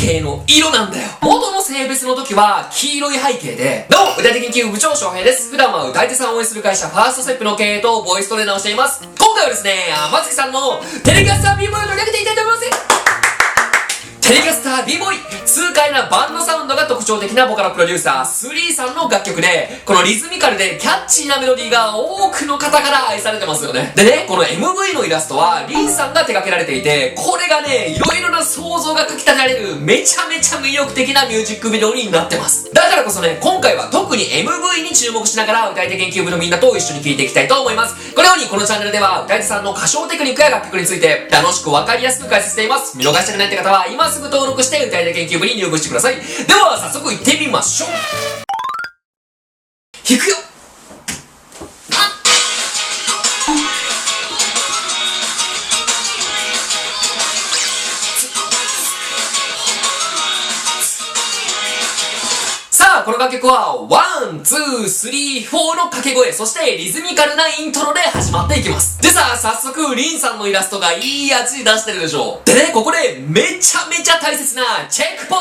景の色なんだよ。元の性別の時は黄色い背景で、どうも、歌い手研究部長翔平です。普段は歌い手さんを応援する会社ファーストステップの経営とボイストレーナーをしています。今回はですね、松木さんのテレキャスター b ボーイを取り上げていきたいと思います。テレキャスター b ボーイ、痛快なバンドサウンドが特徴的なボカロプロデューサースリーさんの楽曲で、このリズミカルでキャッチーなメロディーが多くの方から愛されてますよね。でね、この MV のイラストはリンさんが手掛けられていて、これがね、いろいろな想像がかき立てられるめちゃめちゃ魅力的なミュージックビデオになってます。だからこそね、今回は特に MV に注目しながら歌い手研究部のみんなと一緒に聴いていきたいと思います。このようにこのチャンネルでは歌い手さんの歌唱テクニックや楽曲について楽しくわかりやすく解説しています。見逃したくないって方は今すぐ登録して歌い手研究部に入部してください。では早速行ってみましょう。弾くよ。さあ、この楽曲は1、2、3、4の掛け声、そしてリズミカルなイントロで始まっていきます。でさ、早速リンさんのイラストがいい味出してるでしょう。でね、ここでめちゃめちゃ大切なチェックポ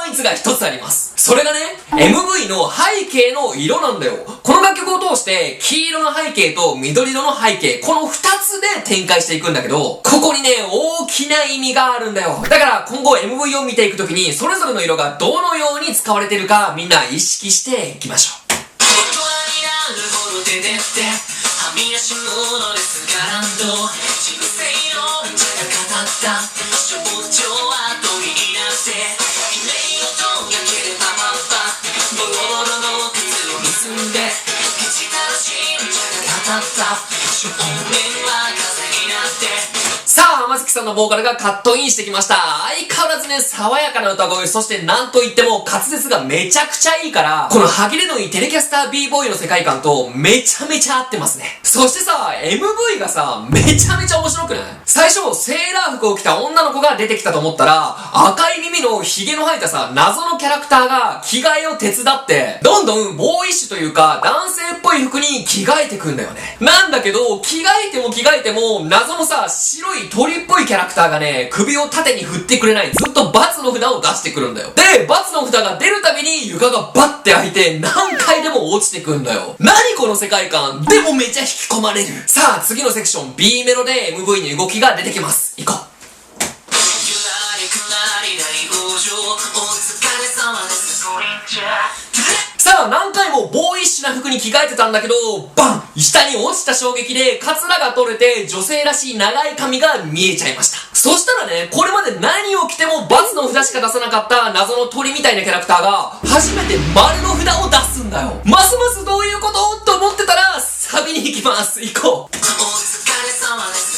イントが一つあります。それがね、MV の背景の色なんだよ。この楽曲を通して黄色の背景と緑色の背景、この2つで展開していくんだけど、ここにね、大きな意味があるんだよ。だから今後 MV を見ていくときに、それぞれの色がどのように使われているか、みんな意識していきましょう。さあ、松木さんのボーカルがカットインしてきました。相変わらずね、爽やかな歌声、そしてなんといっても滑舌がめちゃくちゃいいから、この歯切れのいいテレキャスター b ボーイの世界観とめちゃめちゃ合ってますね。そしてさ、MV がさ、めちゃめちゃ面白くない？最初、セーラー服を着た女の子が出てきたと思ったら、赤い耳のヒゲの生えたさ、謎のキャラクターが着替えを手伝って、どんどんボーイッシュというか、男性っぽい服に着替えてくんだよね。なんだけど、着替えても、謎のさ、白い鳥っぽいキャラクターがね、首を縦に振ってくれない。ずっと×の札を出してくるんだよ。で、×の札が出るたびに床がバッて開いて何回でも落ちてくんだよ。何この世界観。でもめちゃ引き込まれる。さあ、次のセクション B メロで MV に動きが出てきます。行こう。さあ、何回もボーイッシュな服に着替えてたんだけど、バン！下に落ちた衝撃で、カツラが取れて、女性らしい長い髪が見えちゃいました。そしたらね、これまで何を着ても×の札しか出さなかった謎の鳥みたいなキャラクターが、初めて丸の札を出すんだよ。ますますどういうことと思ってたら、サビに行きます。行こう。お疲れ様です。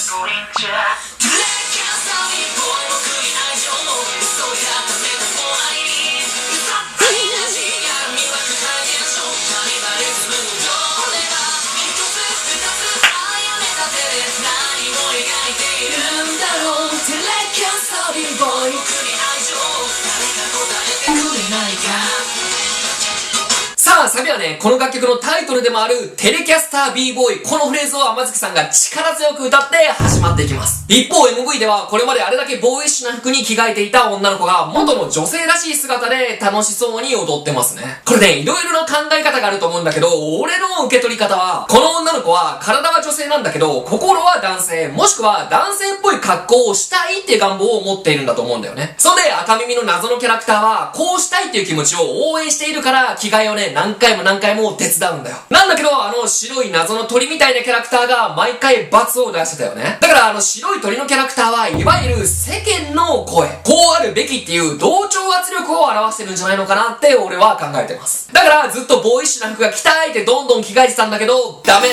さあ、サビはね、この楽曲のタイトルでもあるテレキャスター b ボーイ、このフレーズを天月さんが力強く歌って始まっていきます。一方 MV ではこれまであれだけボーイッシュな服に着替えていた女の子が元の女性らしい姿で楽しそうに踊ってますね。これね、いろいろな考え方があると思うんだけど、俺の受け取り方は、この女の子は体は女性なんだけど、心は男性、もしくは男性っぽい格好をしたいっていう願望を持っているんだと思うんだよね。それで赤耳の謎のキャラクターは、こうしたいっていう気持ちを応援しているから、着替えをね、何回も手伝うんだよ。なんだけど、白い謎の鳥みたいなキャラクターが毎回×を出してたよね。だから白い鳥のキャラクターはいわゆる世間の声、こうあるべきっていう同調圧力を表してるんじゃないのかなって俺は考えてます。だからずっとボーイッシュな服が着たいってどんどん着替えてたんだけど、ダメ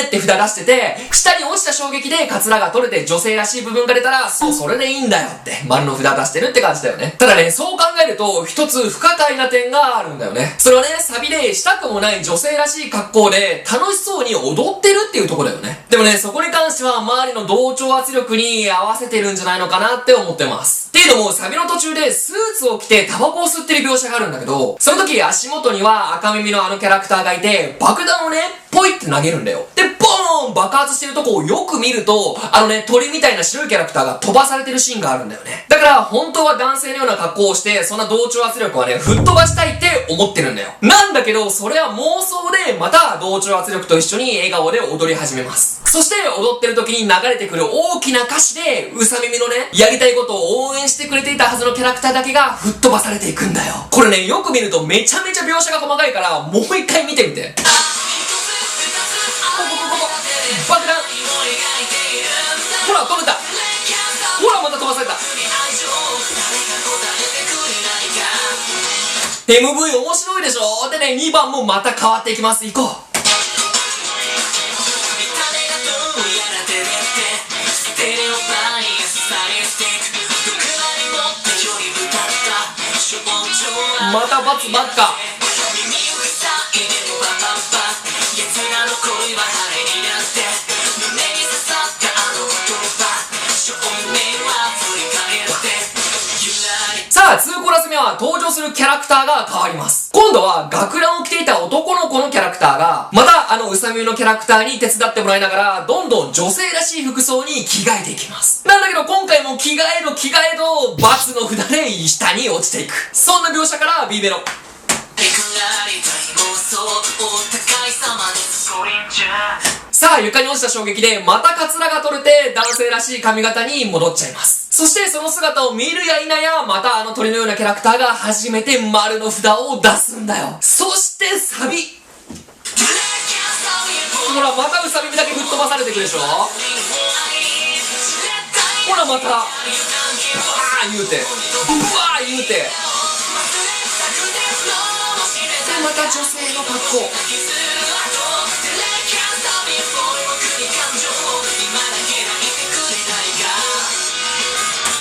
って札出してて、下に落ちた衝撃でカツラが取れて女性らしい部分が出たら、そう、それでいいんだよって丸の札出してるって感じだよね。ただね、そう考えると一つ不可解な点があるんだよね。それはね、サビでしたくもない女性らしい格好で楽しそうに踊ってるっていうところだよね。でもね、そこに関しては周りの同調圧力に合わせてるんじゃないのかなって思ってます。っていうのも、サビの途中でスーツを着てタバコを吸ってる描写があるんだけど、その時足元には赤耳のあのキャラクターがいて、爆弾をね、ポイって投げるんだよ。で、ボーン爆発してるとこをよく見ると、鳥みたいな白いキャラクターが飛ばされてるシーンがあるんだよね。だから、本当は男性のような格好をして、そんな同調圧力はね、吹っ飛ばしたいって思ってるんだよ。なんだけど、それは妄想で、また同調圧力と一緒に笑顔で踊り始めます。そして踊ってる時に流れてくる大きな歌詞で、うさ耳のね、やりたいことを応援してくれていたはずのキャラクターだけが吹っ飛ばされていくんだよ。これね、よく見るとめちゃめちゃ描写が細かいから、もう一回見てみて。爆弾ほら、飛んでた。ほら、また飛ばされた。MV 面白いでしょ。でね、2番もまた変わっていきます。行こう。また罰ばっか。さあ、2コーラス目は登場するキャラクターが変わります。今度は学ランを着ていた男の子のキャラクターが、またうさみのキャラクターに手伝ってもらいながら、どんどん女性らしい服装に着替えていきます。なんだけど今回も着替えろ、罰の札で下に落ちていく。そんな描写から B メロ。さあ、床に落ちた衝撃でまたカツラが取れて男性らしい髪型に戻っちゃいます。そしてその姿を見るや否や、また鳥のようなキャラクターが初めて丸の札を出すんだよ。そしてサビ。ほら、またうさ耳だけ吹っ飛ばされてくるでしょ。ほら、またブワー言うて、でまた女性の格好。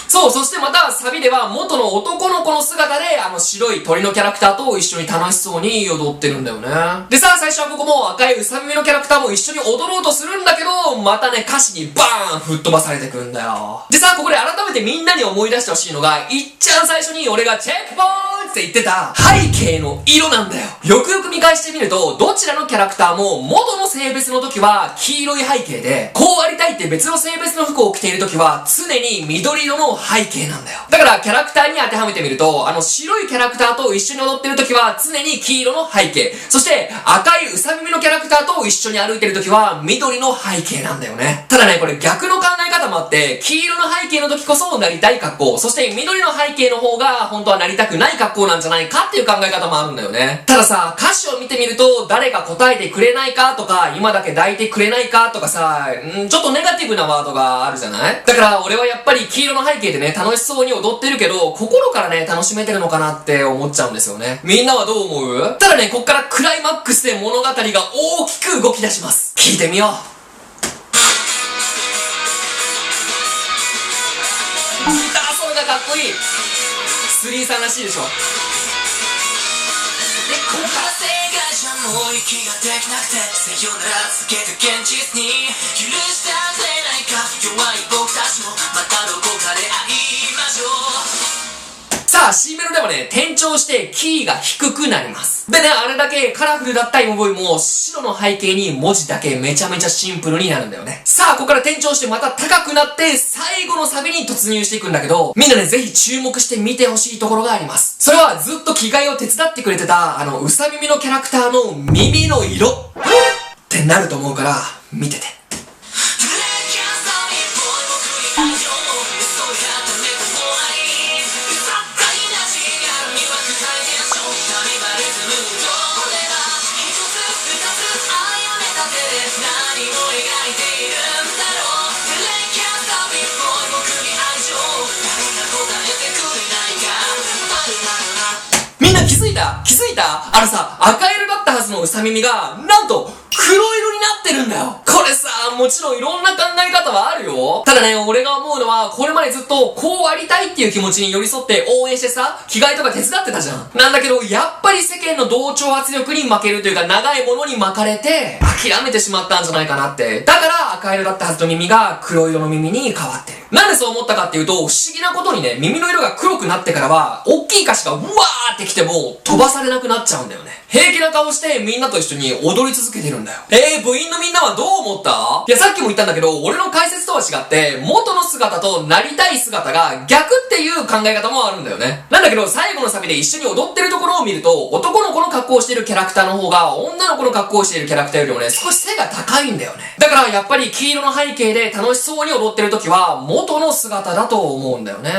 そう、そしてまたサビでは元の男の子の姿で白い鳥のキャラクターと一緒に楽しそうに踊ってるんだよね。でさあ、最初はここも赤いうさ耳のキャラクターも一緒に踊ろうとするんだけど、またね、歌詞にバーン吹っ飛ばされてくんだよ。でさあ、ここで改めてみんなに思い出してほしいのが、いっちゃん最初に俺がチェックポイントって言ってた背景の色なんだよ。よくよく見返してみると、どちらのキャラクターも元の性別の時は黄色い背景で、こうありたいって別の性別の服を着ている時は常に緑色の背景なんだよ。だからキャラクターに当てはめてみると、白いキャラクターと一緒に踊ってる時は常に黄色の背景、そして赤いうさ耳のキャラクターと一緒に歩いてる時は緑の背景なんだよね。ただね、これ逆の考え方もあって、黄色の背景の時こそなりたい格好、そして緑の背景の方が本当はなりたくない格好なんじゃないかっていう考え方もあるんだよね。たださ、歌詞を見てみると、誰が答えてくれないかとか、今だけ抱いてくれないかとかさ、ちょっとネガティブなワードがあるじゃない。だから俺はやっぱり黄色の背景でね、楽しそうに踊ってるけど、心からね、楽しめてるのかなって思っちゃうんですよね。みんなはどう思う？ただね、こっからクライマックスで物語が大きく動き出します。聞いてみよう。それがかっこいい。スリーさんらしいでしょ。で、ここからもう息ができなくて、さよならつけて現実に許してあげないか、弱い僕たちもまたどこかで会いましょう。さあ、C メロではね、転調してキーが低くなります。でね、あれだけカラフルだった MV も白の背景に文字だけめちゃめちゃシンプルになるんだよね。さあ、ここから転調してまた高くなって最後のサビに突入していくんだけど、みんなね、ぜひ注目して見てほしいところがあります。それはずっと着替えを手伝ってくれてたうさ耳のキャラクターの耳の色ってなると思うから見てて。気づいた赤色だったはずのうさ耳が、なんと、黒色になってるんだよ。これさ、もちろんいろんな考え方はあるよ。ただね、俺が思うのは、これまでずっと、こうありたいっていう気持ちに寄り添って応援してさ、着替えとか手伝ってたじゃん。なんだけど、やっぱり世間の同調圧力に負けるというか、長いものに巻かれて、諦めてしまったんじゃないかなって。だから、赤色だったはずの耳が、黒色の耳に変わってる。なんでそう思ったかっていうと、不思議なことにね、耳の色が黒くなってからは、大きい歌詞がうわーってきても、飛ばされなくなっちゃうんだよね。平気な顔してみんなと一緒に踊り続けてるんだよ。部員のみんなはどう思った？いや、さっきも言ったんだけど、俺の解説とは違って、元の姿となりたい姿が逆っていう考え方もあるんだよね。なんだけど、最後のサビで一緒に踊ってるところを見ると、男の子の格好をしているキャラクターの方が、女の子の格好をしているキャラクターよりもね、少し背が高いんだよね。だから、やっぱり黄色の背景で楽しそうに踊ってる時は、元の姿だと思うんだよね。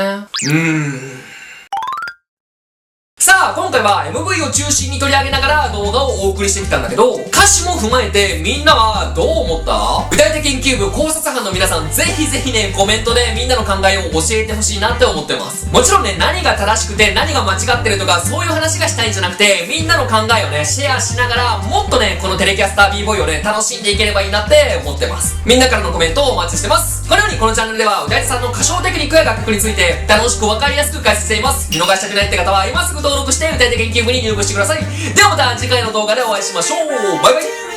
さあ、今回は MV を中心に取り上げながら動画をお送りしてきたんだけど、歌詞も踏まえてみんなはどう思った？具体的研究部考察班の皆さん、ぜひぜひね、コメントでみんなの考えを教えてほしいなって思ってます。もちろんね、何が正しくて何が間違ってるとか、そういう話がしたいんじゃなくて、みんなの考えをね、シェアしながら、もっとね、このテレキャスター b ボーイをね、楽しんでいければいいなって思ってます。みんなからのコメントをお待ちしてます。このようにこのチャンネルでは、歌い手さんの歌唱テクニックや楽曲について、楽しくわかりやすく解説しています。見逃したくないって方は、今すぐ登録して歌い手研究部に入部してください。ではまた次回の動画でお会いしましょう。バイバイ。